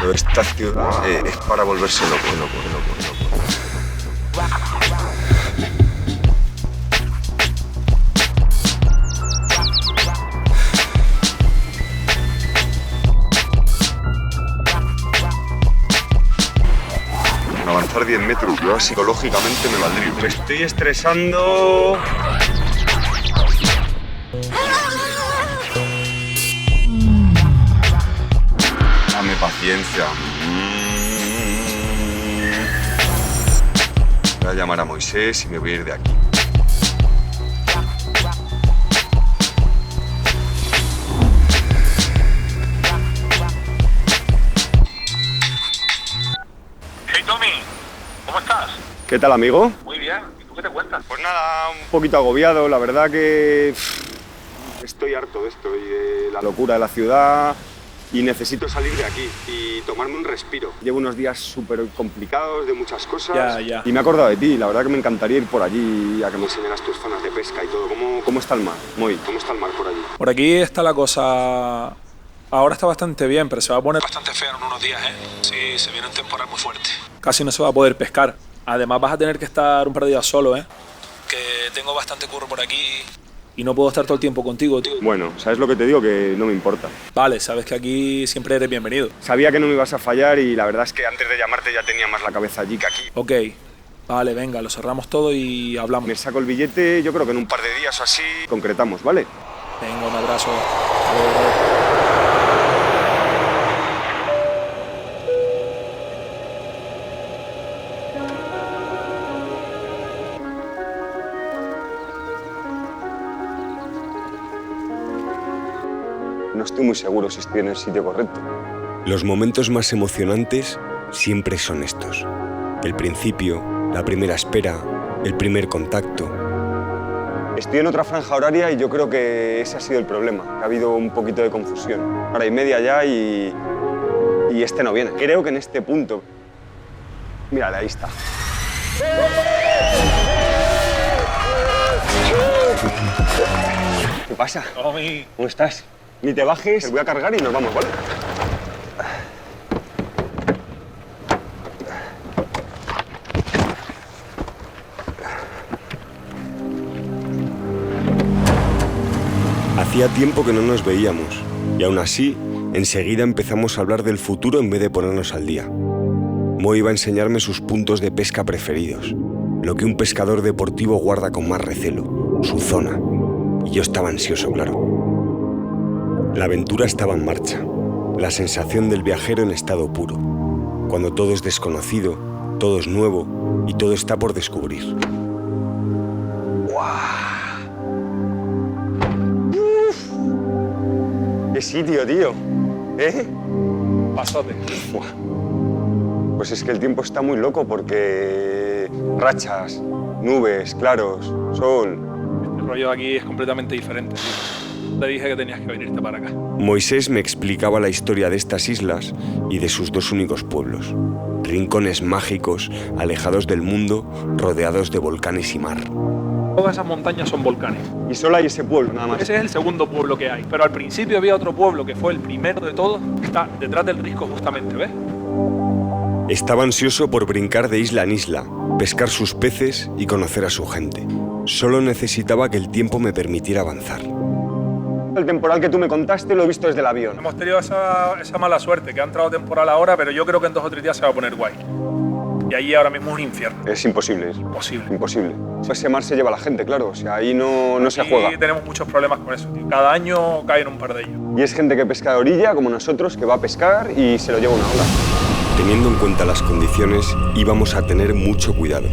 Pero esta ciudad es para volverse loco. Avanzar 10 metros, yo psicológicamente me valdría. Me estoy estresando. Dame paciencia. Voy a llamar a Moisés y me voy a ir de aquí. ¿Qué tal, amigo? Muy bien. ¿Y tú qué te cuentas? Pues nada, un poquito agobiado. La verdad que estoy harto de esto y de la locura de la ciudad y necesito salir de aquí y tomarme un respiro. Llevo unos días súper complicados de muchas cosas y me he acordado de ti. La verdad que me encantaría ir por allí a que me enseñaras tus zonas de pesca y todo. ¿Cómo está el mar? ¿Cómo está el mar por allí? Por aquí está la cosa... Ahora está bastante bien, pero se va a poner bastante feo en unos días, ¿eh? Sí, se viene un temporal muy fuerte. Casi no se va a poder pescar. Además vas a tener que estar un par de días solo, ¿eh? Que tengo bastante curro por aquí y no puedo estar todo el tiempo contigo, tío. Bueno, ¿sabes lo que te digo? Que no me importa. Vale, sabes que aquí siempre eres bienvenido. Sabía que no me ibas a fallar y la verdad es que antes de llamarte ya tenía más la cabeza allí que aquí. Ok, vale, venga, lo cerramos todo y hablamos. Me saco el billete, yo creo que en un par de días o así concretamos, ¿vale? Venga, un abrazo. Adiós. No estoy muy seguro si estoy en el sitio correcto. Los momentos más emocionantes siempre son estos. El principio, la primera espera, el primer contacto. Estoy en otra franja horaria y yo creo que ese ha sido el problema. Que ha habido un poquito de confusión. Hora y media ya y este no viene. Creo que en este punto... Mírale, ahí está. ¿Qué pasa? Tommy. ¿Cómo estás? Ni te bajes, te voy a cargar y nos vamos, ¿vale? Hacía tiempo que no nos veíamos y aún así, enseguida empezamos a hablar del futuro en vez de ponernos al día. Mo iba a enseñarme sus puntos de pesca preferidos, lo que un pescador deportivo guarda con más recelo, su zona. Y yo estaba ansioso, claro. La aventura estaba en marcha, la sensación del viajero en estado puro, cuando todo es desconocido, todo es nuevo y todo está por descubrir. ¡Qué sitio, tío! ¿Eh? Pasote. Pues es que el tiempo está muy loco porque... rachas, nubes, claros, sol... El rollo de aquí es completamente diferente, tío. Te dije que tenías que venirte para acá. Moisés me explicaba la historia de estas islas y de sus dos únicos pueblos. Rincones mágicos, alejados del mundo, rodeados de volcanes y mar. Todas esas montañas son volcanes. Y solo hay ese pueblo, nada más. Ese es el segundo pueblo que hay. Pero al principio había otro pueblo que fue el primero de todos, que está detrás del risco justamente, ¿ves? Estaba ansioso por brincar de isla en isla, pescar sus peces y conocer a su gente. Solo necesitaba que el tiempo me permitiera avanzar. El temporal que tú me contaste lo he visto desde el avión. Hemos tenido esa mala suerte, que ha entrado temporal ahora, pero yo creo que en 2 o 3 días se va a poner guay. Y allí ahora mismo es un infierno. Es imposible. Imposible. Imposible. Ese mar se lleva a la gente, claro. O sea, ahí no se juega. Y tenemos muchos problemas con eso, tío. Cada año caen un par de ellos. Y es gente que pesca de orilla, como nosotros, que va a pescar y se lo lleva una ola. Teniendo en cuenta las condiciones, íbamos a tener mucho cuidado.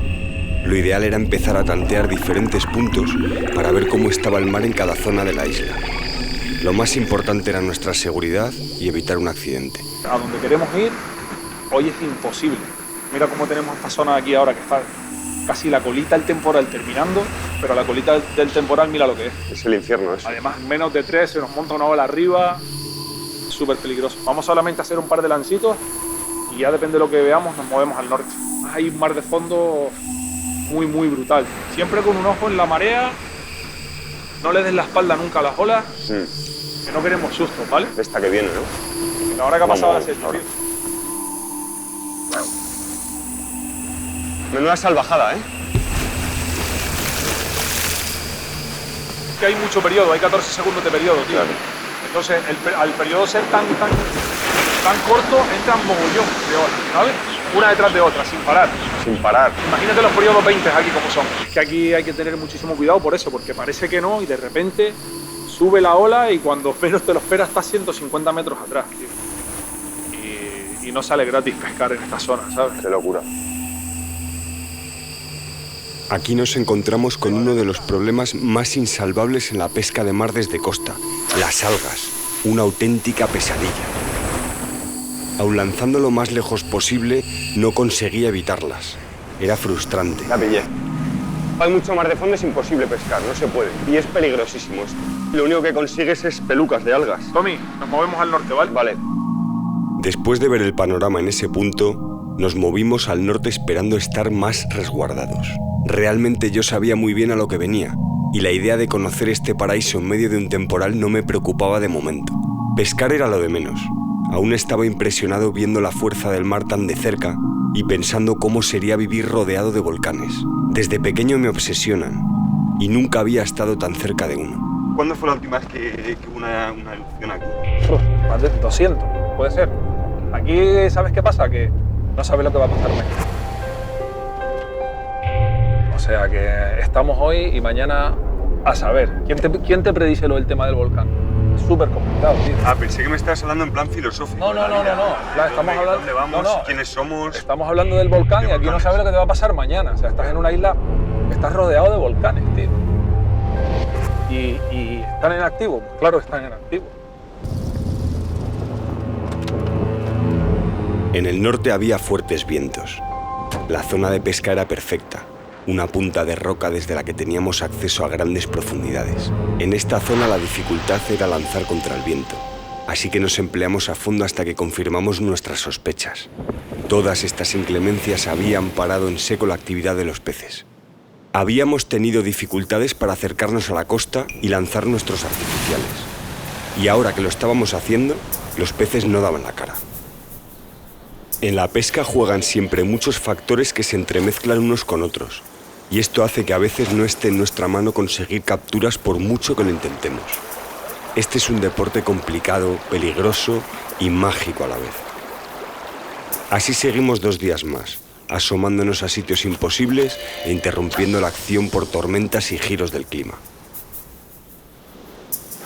Lo ideal era empezar a tantear diferentes puntos para ver cómo estaba el mar en cada zona de la isla. Lo más importante era nuestra seguridad y evitar un accidente. A donde queremos ir, hoy es imposible. Mira cómo tenemos esta zona aquí ahora que está casi la colita del temporal terminando, pero la colita del temporal mira lo que es. Es el infierno eso. Además, menos de 3 se nos monta una ola arriba, súper peligroso. Vamos solamente a hacer un par de lancitos y ya depende de lo que veamos, nos movemos al norte. Hay un mar de fondo muy, muy brutal. Siempre con un ojo en la marea, no le des la espalda nunca a las olas, que no queremos sustos, ¿vale? Esta que viene, ¿no? Ahora que ha pasado la serie, tío. Menuda salvajada, ¿eh? Que hay mucho periodo, hay 14 segundos de periodo, tío. Claro. Entonces, al periodo ser tan corto, entran mogollón de horas, ¿sabes? Una detrás de otra, sin parar. Sin parar. Imagínate los periodos 20 aquí como son. Que aquí hay que tener muchísimo cuidado por eso, porque parece que no y de repente sube la ola y cuando menos te lo esperas estás 150 metros atrás, tío. Y no sale gratis pescar en esta zona, ¿sabes? Qué locura. Aquí nos encontramos con uno de los problemas más insalvables en la pesca de mar desde costa, las algas, una auténtica pesadilla. Aun lanzando lo más lejos posible, no conseguía evitarlas. Era frustrante. La pillé. Hay mucho mar de fondo, es imposible pescar, no se puede. Y es peligrosísimo esto. Lo único que consigues es pelucas de algas. Tommy, nos movemos al norte, ¿vale? Vale. Después de ver el panorama en ese punto, nos movimos al norte esperando estar más resguardados. Realmente yo sabía muy bien a lo que venía, y la idea de conocer este paraíso en medio de un temporal no me preocupaba de momento. Pescar era lo de menos. Aún estaba impresionado viendo la fuerza del mar tan de cerca y pensando cómo sería vivir rodeado de volcanes. Desde pequeño me obsesionan, y nunca había estado tan cerca de uno. ¿Cuándo fue la última vez que hubo una erupción aquí? Más de 200, puede ser. Aquí, ¿sabes qué pasa? Que no sabes lo que va a pasar mañana. O sea que estamos hoy y mañana a saber. ¿Quién te predice lo del tema del volcán? Es súper complicado, tío. Ah, pensé que me estabas hablando en plan filosófico. No. Estamos hablando... ¿Dónde vamos? No. ¿Quiénes somos? Estamos hablando del volcán y aquí no sabes lo que te va a pasar mañana. O sea, estás en una isla, estás rodeado de volcanes, tío. ¿Y están en activo? Pues claro que están en activo. En el norte había fuertes vientos. La zona de pesca era perfecta, una punta de roca desde la que teníamos acceso a grandes profundidades. En esta zona la dificultad era lanzar contra el viento, así que nos empleamos a fondo hasta que confirmamos nuestras sospechas. Todas estas inclemencias habían parado en seco la actividad de los peces. Habíamos tenido dificultades para acercarnos a la costa y lanzar nuestros artificiales. Y ahora que lo estábamos haciendo, los peces no daban la cara. En la pesca juegan siempre muchos factores que se entremezclan unos con otros, y esto hace que a veces no esté en nuestra mano conseguir capturas por mucho que lo intentemos. Este es un deporte complicado, peligroso y mágico a la vez. Así seguimos 2 días más, asomándonos a sitios imposibles e interrumpiendo la acción por tormentas y giros del clima.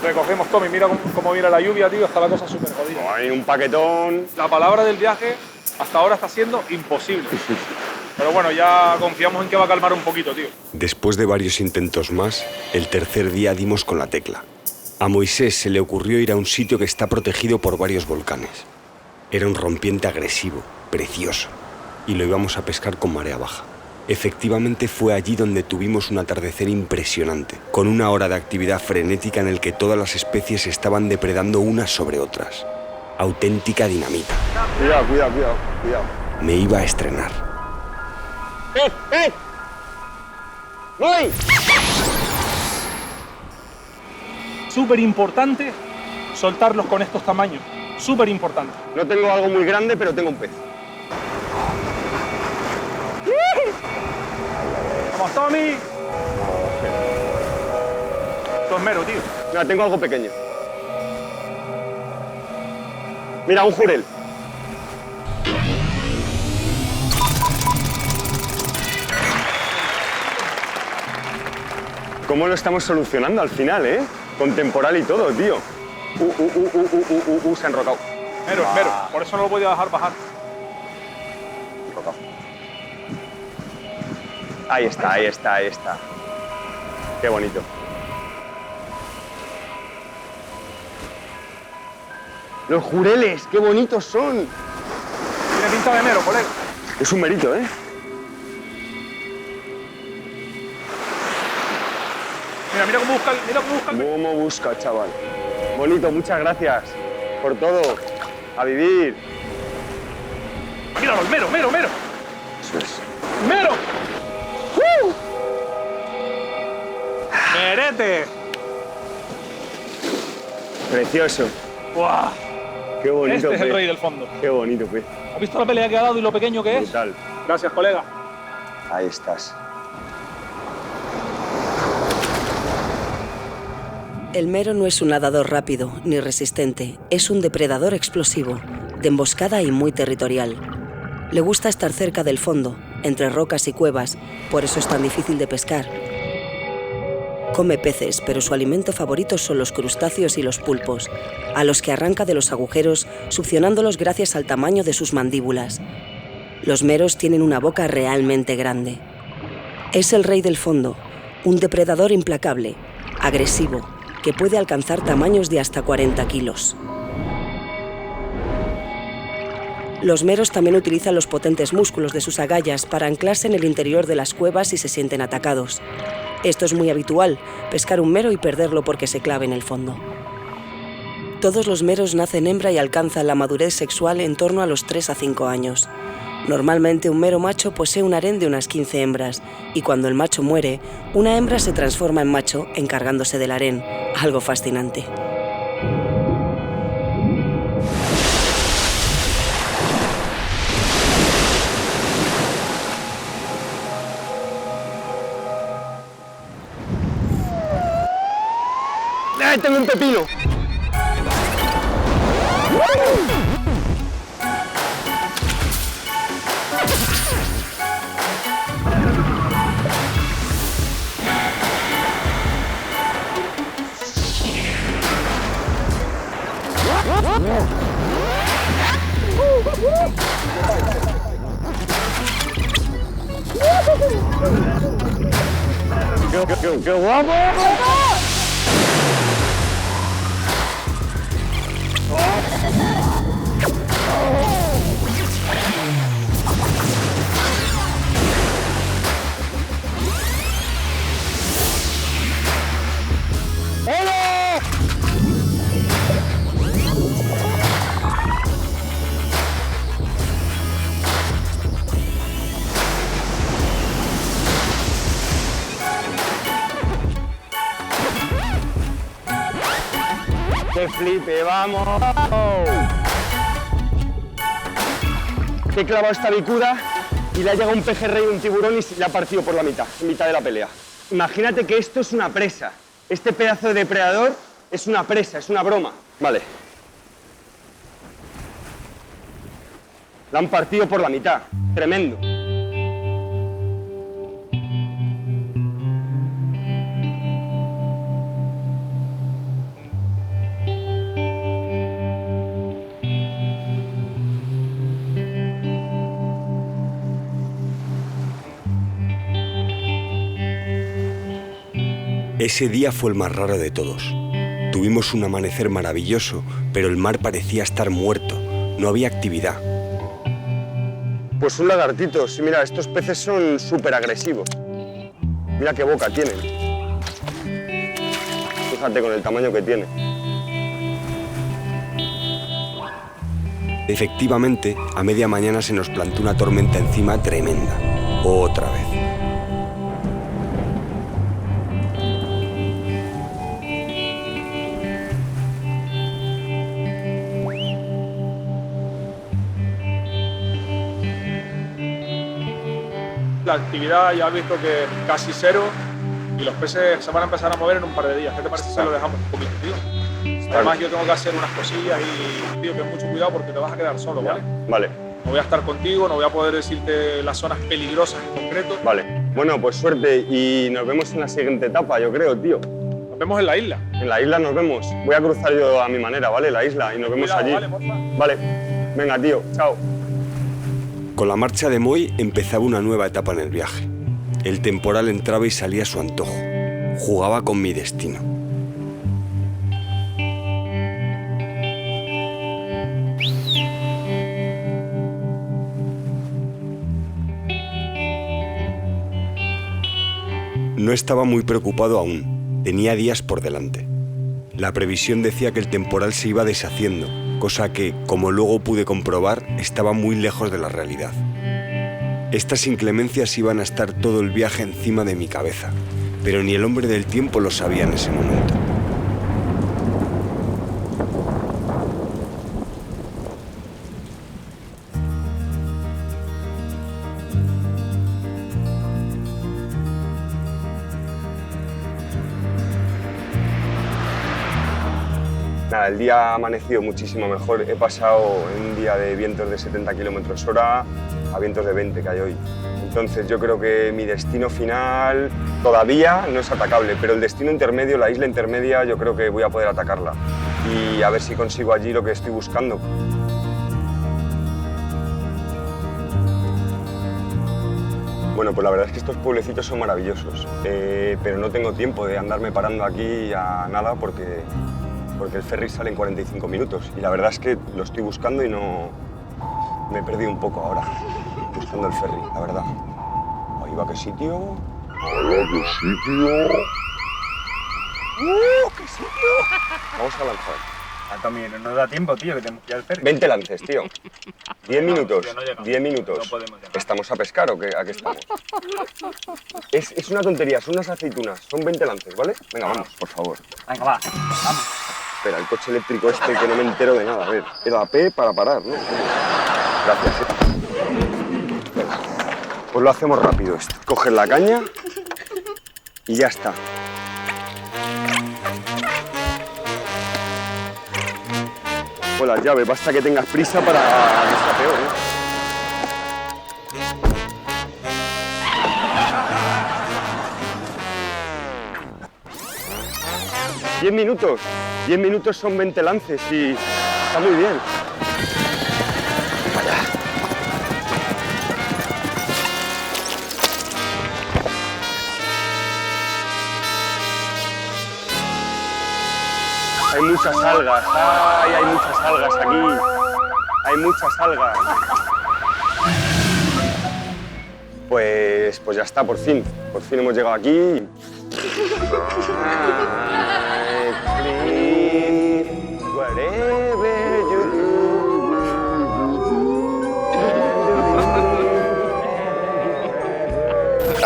Recogemos, Tommy, mira cómo viene la lluvia, tío, está la cosa súper jodida. Hay un paquetón. La palabra del viaje hasta ahora está siendo imposible. Pero bueno, ya confiamos en que va a calmar un poquito, tío. Después de varios intentos más, el tercer día dimos con la tecla. A Moisés se le ocurrió ir a un sitio que está protegido por varios volcanes. Era un rompiente agresivo, precioso, y lo íbamos a pescar con marea baja. Efectivamente fue allí donde tuvimos un atardecer impresionante, con una hora de actividad frenética en el que todas las especies estaban depredando unas sobre otras. Auténtica dinamita. Cuidado. Me iba a estrenar. ¡Voy! Súper importante soltarlos con estos tamaños. Súper importante. No tengo algo muy grande, pero tengo un pez. ¡Vamos, Tommy! Esto es mero, tío. Mira, tengo algo pequeño. Mira, un jurel. ¿Cómo lo estamos solucionando al final, eh? Con temporal y todo, tío. Se ha enrocado. Mero, mero. Por eso no lo podía dejar bajar. Enrocado. Ahí está. Qué bonito. Los jureles, qué bonitos son. Tiene pinta de mero, colega. Es un merito, ¿eh? Mira cómo busca, Cómo busca, chaval. Bonito, muchas gracias por todo. A vivir. Míralo, mero. Eso es. ¡Mero! ¡Merete! Precioso. ¡Buah! Qué bonito, Este es el pez. rey del fondo. Qué bonito, pez. ¿Has visto la pelea que ha dado y lo pequeño que es? Brutal. Gracias, colega. Ahí estás. El mero no es un nadador rápido ni resistente, es un depredador explosivo, de emboscada y muy territorial. Le gusta estar cerca del fondo, entre rocas y cuevas, por eso es tan difícil de pescar. Come peces, pero su alimento favorito son los crustáceos y los pulpos, a los que arranca de los agujeros, succionándolos gracias al tamaño de sus mandíbulas. Los meros tienen una boca realmente grande. Es el rey del fondo, un depredador implacable, agresivo, que puede alcanzar tamaños de hasta 40 kilos. Los meros también utilizan los potentes músculos de sus agallas para anclarse en el interior de las cuevas si se sienten atacados. Esto es muy habitual, pescar un mero y perderlo porque se clave en el fondo. Todos los meros nacen hembra y alcanzan la madurez sexual en torno a los 3 a 5 años. Normalmente un mero macho posee un harén de unas 15 hembras y cuando el macho muere, una hembra se transforma en macho encargándose del harén, algo fascinante. ¡Ay, tengo un pepino! ¡Qué guapo! ¡Qué flipe, vamos! He clavado esta bicuda y le ha llegado un pejerrey y un tiburón y le ha partido por la mitad, en mitad de la pelea. Imagínate que esto es una presa. Este pedazo de depredador es una presa, es una broma. Vale. La han partido por la mitad. Tremendo. Ese día fue el más raro de todos. Tuvimos un amanecer maravilloso, pero el mar parecía estar muerto. No había actividad. Pues un lagartito. Sí, mira, estos peces son súper agresivos. Mira qué boca tienen. Fíjate con el tamaño que tiene. Efectivamente, a media mañana se nos plantó una tormenta encima tremenda. Otra vez. La actividad ya has visto que es casi cero y los peces se van a empezar a mover en un par de días. ¿Qué te parece si lo dejamos un poquito, tío? Además, yo tengo que hacer unas cosillas y, tío, ten mucho cuidado porque te vas a quedar solo, ¿vale? Vale. No voy a estar contigo, no voy a poder decirte las zonas peligrosas en concreto. Vale. Bueno, pues suerte y nos vemos en la siguiente etapa, yo creo, tío. Nos vemos en la isla. En la isla nos vemos. Voy a cruzar yo a mi manera, ¿vale? La isla y nos vemos Cuidado, allí. Vale, porfa. Vale. Venga, tío. Chao. Con la marcha de Moi empezaba una nueva etapa en el viaje. El temporal entraba y salía a su antojo. Jugaba con mi destino. No estaba muy preocupado aún. Tenía días por delante. La previsión decía que el temporal se iba deshaciendo, cosa que, como luego pude comprobar, estaba muy lejos de la realidad. Estas inclemencias iban a estar todo el viaje encima de mi cabeza, pero ni el hombre del tiempo lo sabía en ese momento. Nada, el día ha amanecido muchísimo mejor. He pasado en un día de vientos de 70 km/h a vientos de 20 que hay hoy. Entonces yo creo que mi destino final todavía no es atacable, pero el destino intermedio, la isla intermedia, yo creo que voy a poder atacarla y a ver si consigo allí lo que estoy buscando. Bueno, pues la verdad es que estos pueblecitos son maravillosos, pero no tengo tiempo de andarme parando aquí a nada porque el ferry sale en 45 minutos y la verdad es que lo estoy buscando y no... me he perdido un poco ahora, buscando el ferry, la verdad. Ahí va, ¿qué sitio? Hola, ¿qué sitio? ¿Qué sitio? Vamos a lanzar. También no nos da tiempo, tío, que tenemos que ir al ferry. 20 lances, tío. 10 minutos, tío, no llegamos. 10 minutos. No podemos llegar. ¿Estamos a pescar o qué? ¿A qué estamos? Es una tontería, son unas aceitunas, son 20 lances, ¿vale? Venga, vamos, por favor. Venga, va, vamos. Espera, el coche eléctrico este que no me entero de nada. A ver, era P para parar, ¿no? Gracias. Venga, pues lo hacemos rápido esto. Coges la caña y ya está. Pues las llaves, basta que tengas prisa para que sea peor, ¿eh? ¡10 minutos son 20 lances y está muy bien. Vaya. Hay muchas algas, ¡ay! Hay muchas algas aquí. Hay muchas algas. Pues ya está, por fin hemos llegado aquí.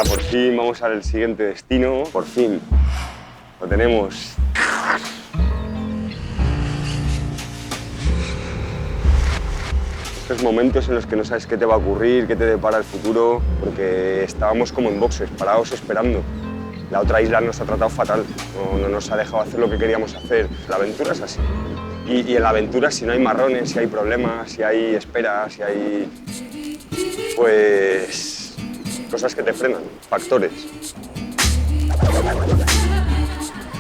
Por fin vamos al siguiente destino, por fin lo tenemos. Estos momentos en los que no sabes qué te va a ocurrir, qué te depara el futuro, porque estábamos como en boxes, parados esperando. La otra isla nos ha tratado fatal, no nos ha dejado hacer lo que queríamos hacer. La aventura es así. Y en la aventura, si no hay marrones, si hay problemas, si hay esperas, si hay... pues... cosas que te frenan, factores.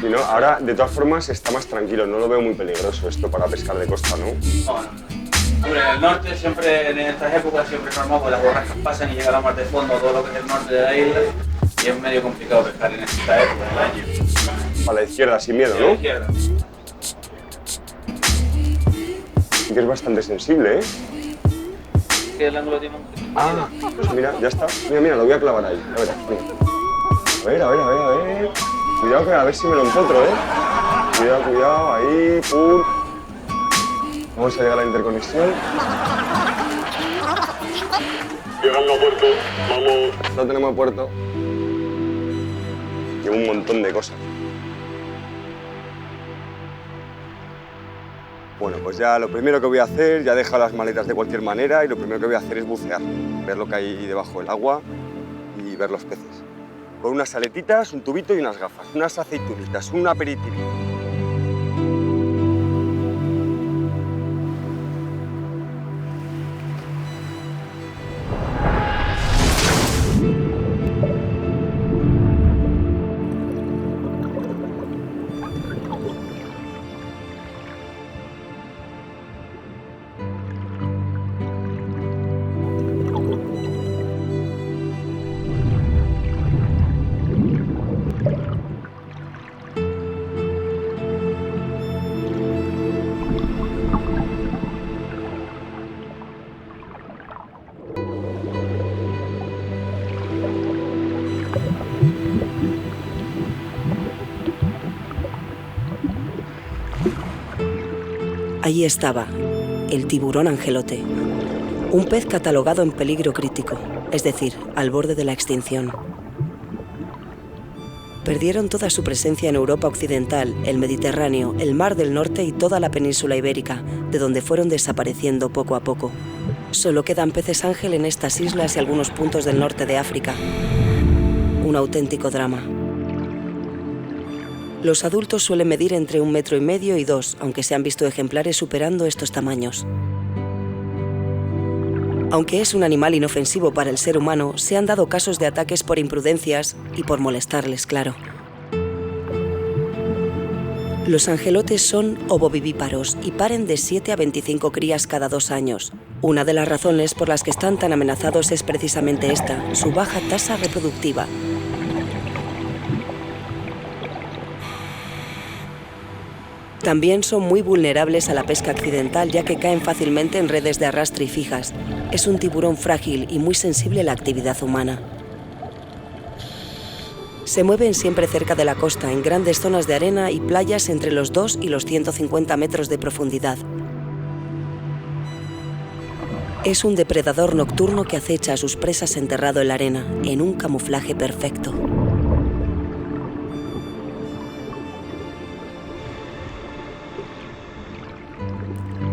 Y no, ahora, de todas formas, está más tranquilo, no lo veo muy peligroso esto para pescar de costa, ¿no? Hombre, en el norte siempre, en estas épocas, siempre es normal, porque las borrascas pasan y llega la mar de fondo, todo lo que es el norte de la isla, y es medio complicado pescar en esta época del año. A la izquierda, sin miedo, A la ¿no? izquierda. Sí que es bastante sensible, ¿eh? Que el ángulo tiene un... Ah, pues mira, ya está. Mira, lo voy a clavar ahí. A ver, mira. A ver. Cuidado que a ver si me lo empotro, ¿eh? Cuidado, ahí, pum. Vamos a llegar a la interconexión. Llegando a puerto, vamos. No tenemos puerto. Llevo un montón de cosas. Bueno, pues ya lo primero que voy a hacer, ya he dejado las maletas de cualquier manera y lo primero que voy a hacer es bucear, ver lo que hay debajo del agua y ver los peces. Con unas aletitas, un tubito y unas gafas, unas aceitunitas, un aperitivo. Allí estaba, el tiburón angelote, un pez catalogado en peligro crítico, es decir, al borde de la extinción. Perdieron toda su presencia en Europa occidental, el Mediterráneo, el Mar del Norte y toda la península ibérica, de donde fueron desapareciendo poco a poco. Solo quedan peces ángel en estas islas y algunos puntos del norte de África. Un auténtico drama. Los adultos suelen medir entre 1,5 metros y 2, aunque se han visto ejemplares superando estos tamaños. Aunque es un animal inofensivo para el ser humano, se han dado casos de ataques por imprudencias y por molestarles, claro. Los angelotes son ovovivíparos y paren de 7 a 25 crías cada 2 años. Una de las razones por las que están tan amenazados es precisamente esta, su baja tasa reproductiva. También son muy vulnerables a la pesca accidental, ya que caen fácilmente en redes de arrastre y fijas. Es un tiburón frágil y muy sensible a la actividad humana. Se mueven siempre cerca de la costa, en grandes zonas de arena y playas entre los 2 y los 150 metros de profundidad. Es un depredador nocturno que acecha a sus presas enterrado en la arena, en un camuflaje perfecto.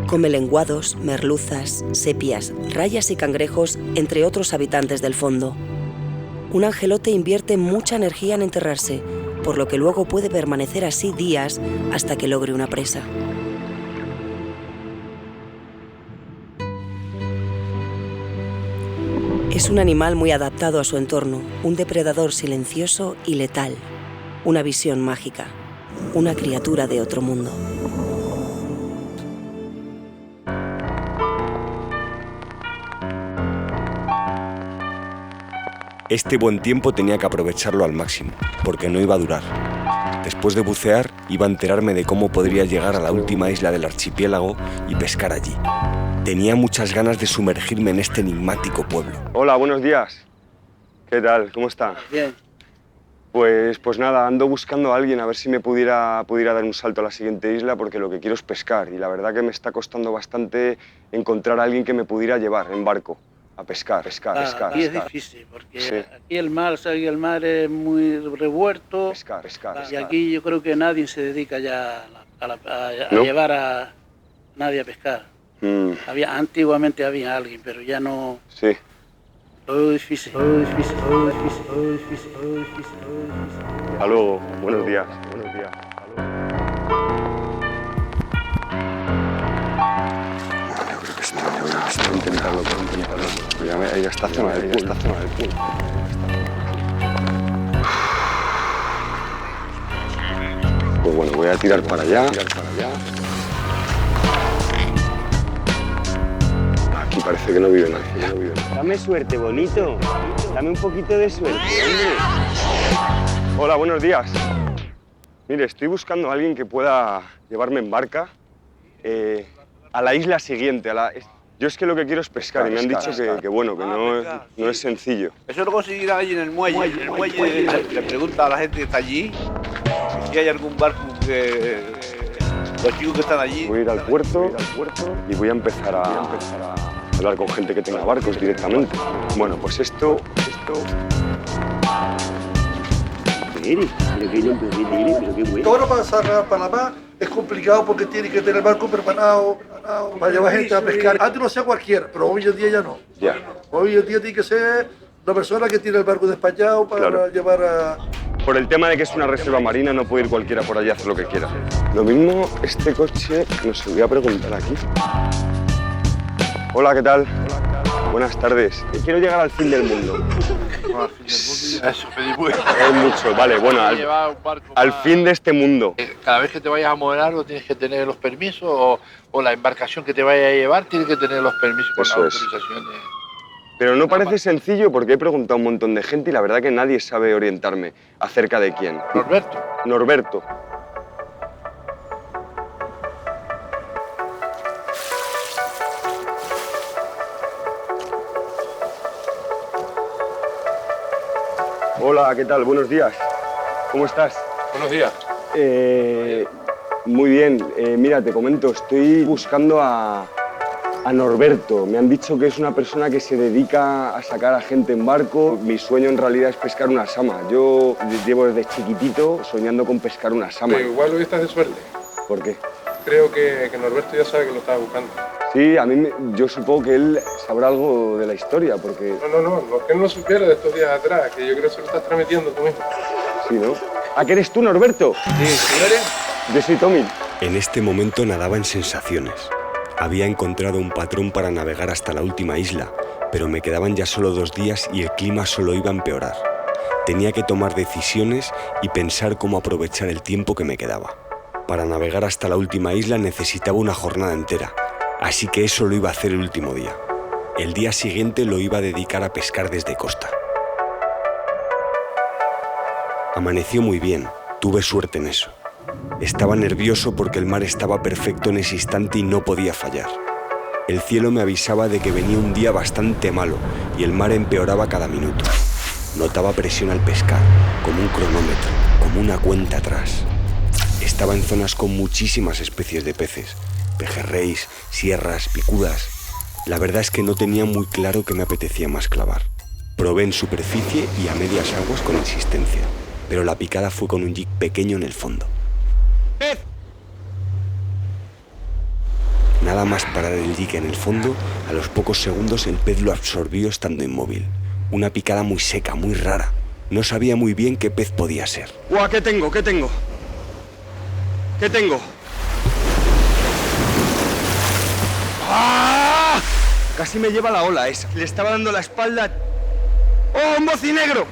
Come lenguados, merluzas, sepias, rayas y cangrejos, entre otros habitantes del fondo. Un angelote invierte mucha energía en enterrarse, por lo que luego puede permanecer así días hasta que logre una presa. Es un animal muy adaptado a su entorno, un depredador silencioso y letal, una visión mágica, una criatura de otro mundo. Este buen tiempo tenía que aprovecharlo al máximo, porque no iba a durar. Después de bucear, iba a enterarme de cómo podría llegar a la última isla del archipiélago y pescar allí. Tenía muchas ganas de sumergirme en este enigmático pueblo. Hola, buenos días. ¿Qué tal? ¿Cómo está? Bien. Pues nada, ando buscando a alguien a ver si me pudiera dar un salto a la siguiente isla, porque lo que quiero es pescar y la verdad que me está costando bastante encontrar a alguien que me pudiera llevar en barco a pescar. Aquí es difícil, porque sí. Aquí el mar es muy revuelto. Pescar. Y aquí yo creo que nadie se dedica ya a ¿No? llevar a nadie a pescar. Antiguamente había alguien, pero ya no. Sí. Todo difícil. Hasta luego. Buenos días. Voy a intentarlo. Ahí está zona del pool. Pues bueno, voy a tirar para allá. Aquí parece que no vive nadie. Dame suerte, bonito. Dame un poquito de suerte, hombre. Hola, buenos días. Mire, estoy buscando a alguien que pueda llevarme en barca a la isla siguiente. Yo es que lo que quiero es pescar y me han dicho que no es sencillo. Eso lo conseguirá allí en el muelle. En el muelle le pregunta a la gente que está allí si hay algún barco que los chicos que están allí. Voy a ir al puerto y voy a empezar a hablar con gente que tenga barcos directamente. Bueno, pues esto... Ahora para Panamá es complicado porque tiene que tener el barco preparado para llevar gente a pescar. Antes no sea cualquiera, pero hoy en día ya no. Ya. Hoy en día tiene que ser una persona que tiene el barco despachado para llevar a... Por el tema de que es una reserva marina, no puede ir cualquiera por allí a hacer lo que quiera. Lo mismo, este coche, no sé, voy a preguntar aquí. Hola, ¿qué tal? Buenas tardes. Quiero llegar al fin del mundo. Eso, Felipe. Es mucho, vale, bueno, al fin de este mundo. Cada vez que te vayas a mover algo tienes que tener los permisos o la embarcación que te vaya a llevar tiene que tener los permisos con las autorizaciones. Pero no parece sencillo porque he preguntado a un montón de gente y la verdad que nadie sabe orientarme acerca de quién. Norberto. Hola, ¿qué tal? Buenos días. ¿Cómo estás? Buenos días. Muy bien. Mira, te comento, estoy buscando a Norberto. Me han dicho que es una persona que se dedica a sacar a gente en barco. Mi sueño en realidad es pescar una sama. Yo llevo desde chiquitito soñando con pescar una sama. Pero igual hoy estás de suerte. ¿Por qué? Creo que Norberto ya sabe que lo estaba buscando. Sí, yo supongo que él sabrá algo de la historia, porque... No, lo que él no supiera de estos días atrás, que yo creo que se lo estás transmitiendo tú mismo. Sí, ¿no? ¿A qué eres tú, Norberto? Sí, señores. Yo soy Tommy. En este momento nadaba en sensaciones. Había encontrado un patrón para navegar hasta la última isla, pero me quedaban ya solo 2 días y el clima solo iba a empeorar. Tenía que tomar decisiones y pensar cómo aprovechar el tiempo que me quedaba. Para navegar hasta la última isla necesitaba una jornada entera, así que eso lo iba a hacer el último día. El día siguiente lo iba a dedicar a pescar desde costa. Amaneció muy bien, tuve suerte en eso. Estaba nervioso porque el mar estaba perfecto en ese instante y no podía fallar. El cielo me avisaba de que venía un día bastante malo y el mar empeoraba cada minuto. Notaba presión al pescar, como un cronómetro, como una cuenta atrás. Estaba en zonas con muchísimas especies de peces, pejerreyes, sierras, picudas. La verdad es que no tenía muy claro qué me apetecía más clavar. Probé en superficie y a medias aguas con insistencia, pero la picada fue con un jig pequeño en el fondo. ¡Pez! Nada más parar el jig en el fondo, a los pocos segundos el pez lo absorbió estando inmóvil. Una picada muy seca, muy rara. No sabía muy bien qué pez podía ser. ¡Guau! ¿Qué tengo? ¿Qué tengo? ¿Qué tengo? ¡Ah! Casi me lleva la ola esa. Le estaba dando la espalda. ¡Oh, un bocinegro!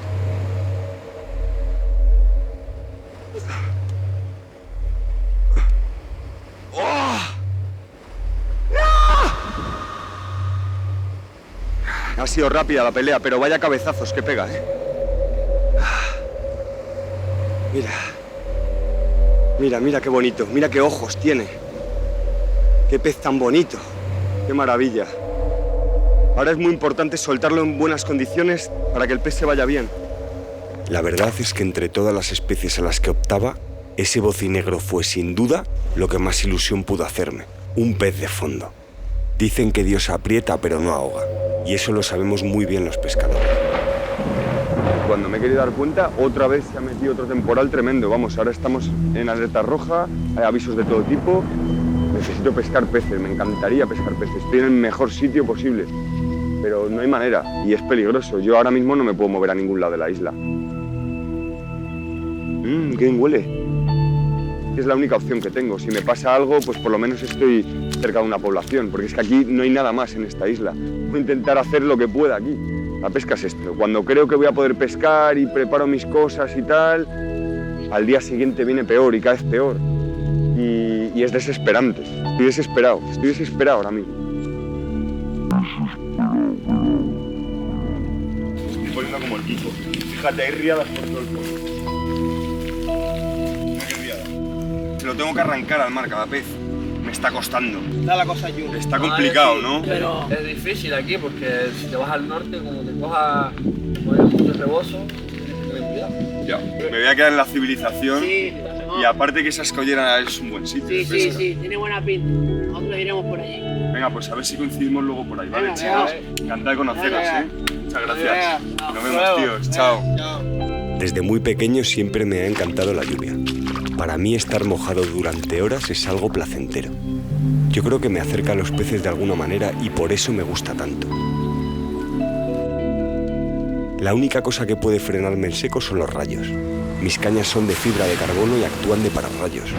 ¡Oh! ¡No! Ha sido rápida la pelea, pero vaya cabezazos que pega, ¿eh? Mira. Mira, mira qué bonito. Mira qué ojos tiene. Qué pez tan bonito. Qué maravilla. Ahora es muy importante soltarlo en buenas condiciones para que el pez se vaya bien. La verdad es que entre todas las especies a las que optaba, ese bocinegro fue sin duda lo que más ilusión pudo hacerme. Un pez de fondo. Dicen que Dios aprieta pero no ahoga. Y eso lo sabemos muy bien los pescadores. Cuando me he querido dar cuenta, otra vez se ha metido otro temporal tremendo. Vamos, ahora estamos en alerta roja, hay avisos de todo tipo. Necesito pescar peces, me encantaría pescar peces. Estoy en el mejor sitio posible, pero no hay manera y es peligroso. Yo ahora mismo no me puedo mover a ningún lado de la isla. Qué bien huele. Es la única opción que tengo. Si me pasa algo, pues por lo menos estoy cerca de una población, porque es que aquí no hay nada más en esta isla. Voy a intentar hacer lo que pueda aquí. La pesca es esto. Cuando creo que voy a poder pescar y preparo mis cosas y tal, al día siguiente viene peor y cada vez peor. Y es desesperante. Estoy desesperado ahora mismo. Estoy poniendo como el Kiko. Fíjate, hay riadas por todo el fondo. Mira qué riada. Se lo tengo que arrancar al mar cada pez. Me está costando. Está la cosa lluvia. Está complicado, ¿no? Pero es difícil aquí porque si te vas al norte, como te coja mucho rebozo, tienes que tener cuidado. Ya. Me voy a quedar en la civilización. Sí, y aparte que esa escollera es un buen sitio. sí, tiene buena pinta. Nosotros iremos por allí. Venga, pues a ver si coincidimos luego por ahí, ¿vale, Venga, chicos? Encantado de conoceros, ¿eh? Muchas gracias. Nos vemos, tíos. Chao. Desde muy pequeño siempre me ha encantado la lluvia. Para mí estar mojado durante horas es algo placentero. Yo creo que me acerca a los peces de alguna manera y por eso me gusta tanto. La única cosa que puede frenarme en seco son los rayos. Mis cañas son de fibra de carbono y actúan de pararrayos.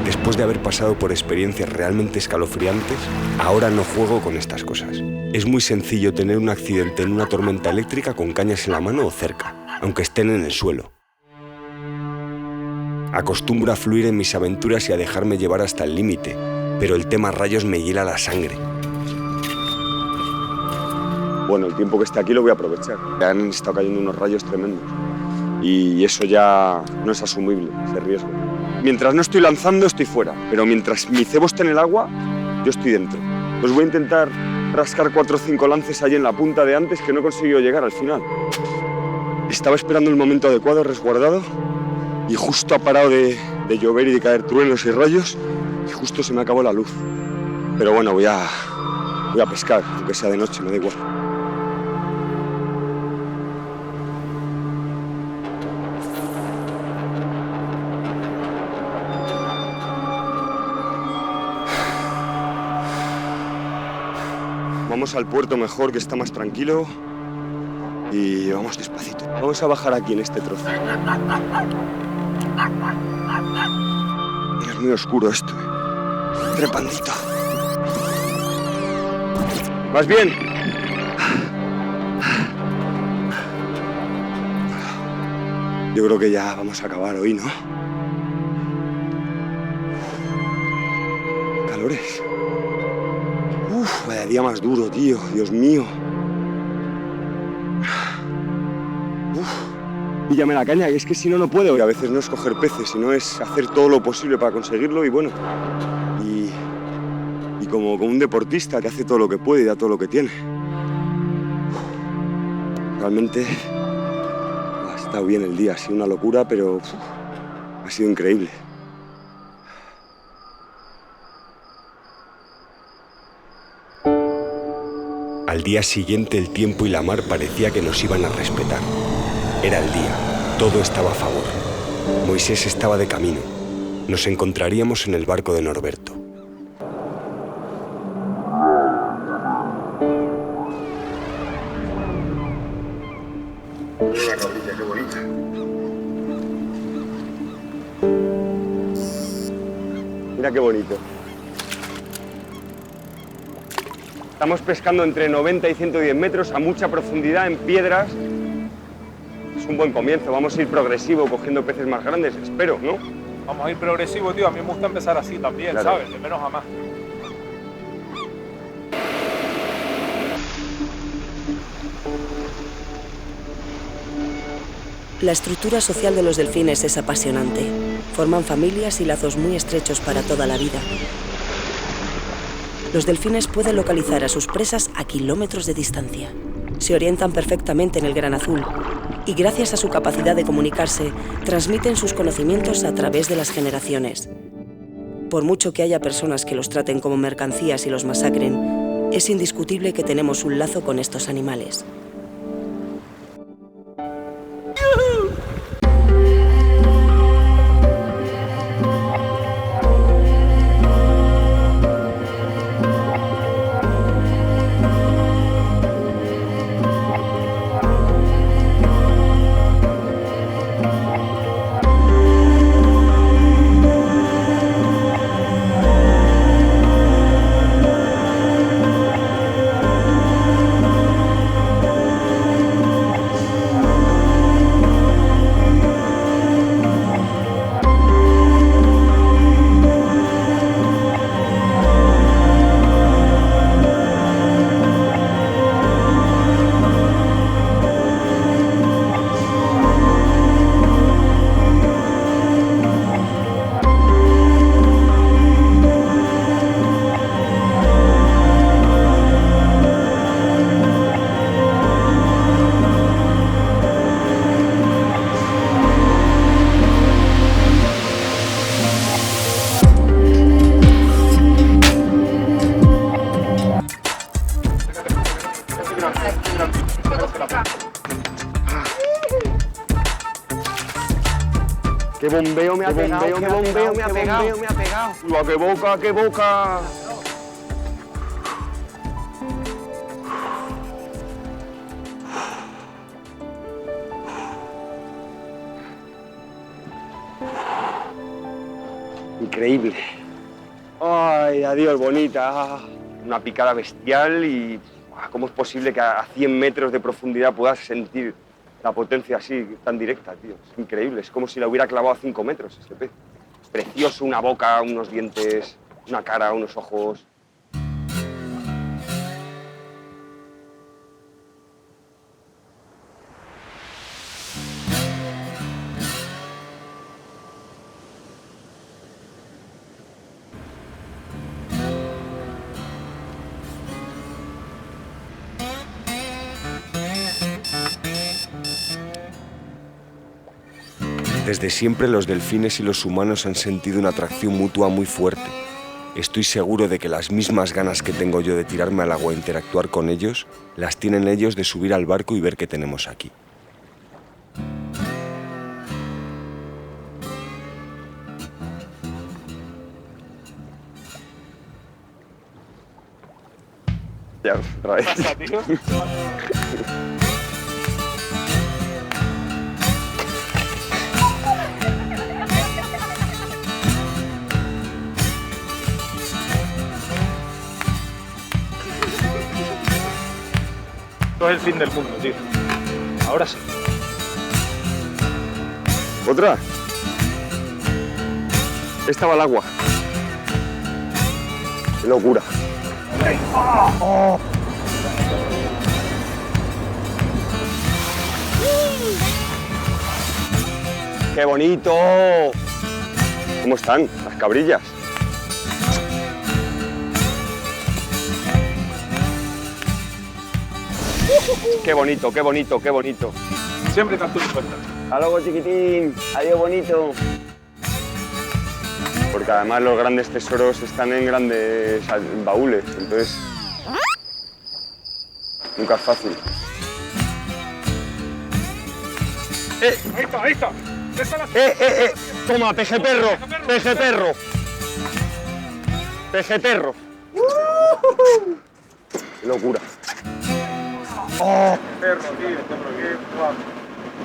Después de haber pasado por experiencias realmente escalofriantes, ahora no juego con estas cosas. Es muy sencillo tener un accidente en una tormenta eléctrica con cañas en la mano o cerca, aunque estén en el suelo. Acostumbro a fluir en mis aventuras y a dejarme llevar hasta el límite, pero el tema rayos me hiela la sangre. Bueno, el tiempo que esté aquí lo voy a aprovechar. Han estado cayendo unos rayos tremendos y eso ya no es asumible, ese riesgo. Mientras no estoy lanzando, estoy fuera, pero mientras mi cebo esté en el agua, yo estoy dentro. Pues voy a intentar rascar 4 o 5 lances ahí en la punta de antes que no he conseguido llegar al final. Estaba esperando el momento adecuado, resguardado, y justo ha parado de llover y de caer truenos y rayos, y justo se me acabó la luz. Pero bueno, voy a pescar, aunque sea de noche, me da igual. Vamos al puerto mejor, que está más tranquilo, y vamos despacito. Vamos a bajar aquí en este trozo. Es muy oscuro esto. Trepandito. ¿Vas bien? Yo creo que ya vamos a acabar hoy, ¿no? Calores. Uf, vaya día más duro, tío. Dios mío. Píllame la caña, y es que si no, no puedo. Y a veces no es coger peces, sino es hacer todo lo posible para conseguirlo y bueno. Y como un deportista que hace todo lo que puede y da todo lo que tiene. Realmente ha estado bien el día, ha sido una locura, pero ha sido increíble. Al día siguiente el tiempo y la mar parecía que nos iban a respetar. Era el día, todo estaba a favor. Moisés estaba de camino. Nos encontraríamos en el barco de Norberto. Mira la orilla, qué bonita. Mira qué bonito. Estamos pescando entre 90 y 110 metros a mucha profundidad en piedras. Es un buen comienzo, vamos a ir progresivo cogiendo peces más grandes, espero, ¿no? Vamos a ir progresivo, tío. A mí me gusta empezar así también, claro. ¿Sabes? De menos a más. La estructura social de los delfines es apasionante. Forman familias y lazos muy estrechos para toda la vida. Los delfines pueden localizar a sus presas a kilómetros de distancia. Se orientan perfectamente en el gran azul y gracias a su capacidad de comunicarse, transmiten sus conocimientos a través de las generaciones. Por mucho que haya personas que los traten como mercancías y los masacren, es indiscutible que tenemos un lazo con estos animales. ¡Qué bombeo me ha pegado! ¡Qué bombeo me ha pegado! ¡Uy, qué boca, qué boca! Increíble. ¡Ay, adiós, bonita! Una picada bestial y... ¿Cómo es posible que a 100 metros de profundidad puedas sentir la potencia así, tan directa, tío? Es increíble, es como si la hubiera clavado a 5 metros este pez. Es precioso, una boca, unos dientes, una cara, unos ojos... Desde siempre los delfines y los humanos han sentido una atracción mutua muy fuerte. Estoy seguro de que las mismas ganas que tengo yo de tirarme al agua e interactuar con ellos, las tienen ellos de subir al barco y ver qué tenemos aquí. Ya, otra vez. ¿Qué pasa, tío? Esto es el fin del mundo, tío. Ahora sí. ¿Otra? Esta va al agua. ¡Qué locura! ¡Oh! ¡Qué bonito! ¿Cómo están las cabrillas? ¡Qué bonito, qué bonito, qué bonito! Siempre tanto dispuesta. Hasta luego, chiquitín. Adiós, bonito. Porque además los grandes tesoros están en grandes baúles, entonces nunca es fácil. Ahí está, ahí está. Toma, peje perro, peje perro. Peje perro. Qué locura. ¡Oh! Perro, tío, qué guapo.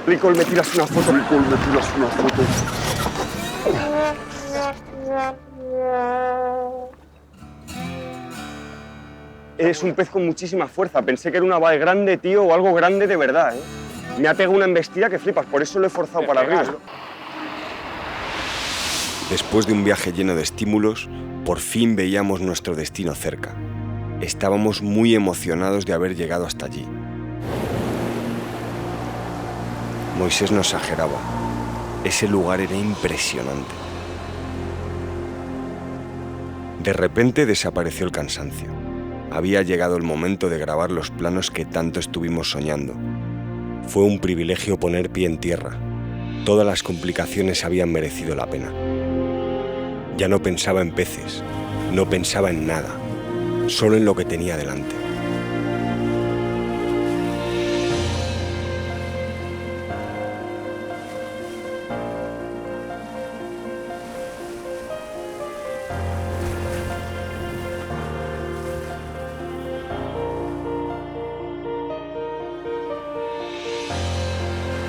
Nicole, me tiras una foto. Nicole, me tiras una foto. Es un pez con muchísima fuerza. Pensé que era una val grande, tío, o algo grande de verdad, ¿eh? Me ha pegado una embestida que flipas, por eso lo he forzado para arriba. Después de un viaje lleno de estímulos, por fin veíamos nuestro destino cerca. Estábamos muy emocionados de haber llegado hasta allí. Moisés no exageraba. Ese lugar era impresionante. De repente desapareció el cansancio. Había llegado el momento de grabar los planos que tanto estuvimos soñando. Fue un privilegio poner pie en tierra. Todas las complicaciones habían merecido la pena. Ya no pensaba en peces, no pensaba en nada, solo en lo que tenía delante.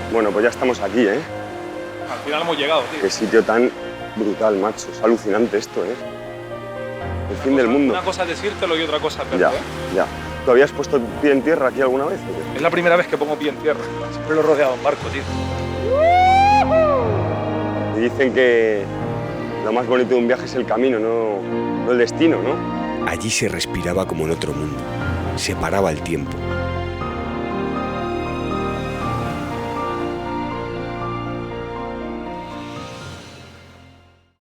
Bueno, pues ya estamos aquí, ¿eh? Al final hemos llegado, tío. Qué sitio tan brutal, macho. Es alucinante esto, ¿eh? El fin del mundo. Una cosa es decírtelo y otra cosa es verlo, Ya, ¿eh? ya. ¿Tú habías puesto pie en tierra aquí alguna vez? Es la primera vez que pongo pie en tierra. Siempre lo he rodeado en barco, tío. Y dicen que lo más bonito de un viaje es el camino, no el destino, ¿no? Allí se respiraba como en otro mundo. Se paraba el tiempo.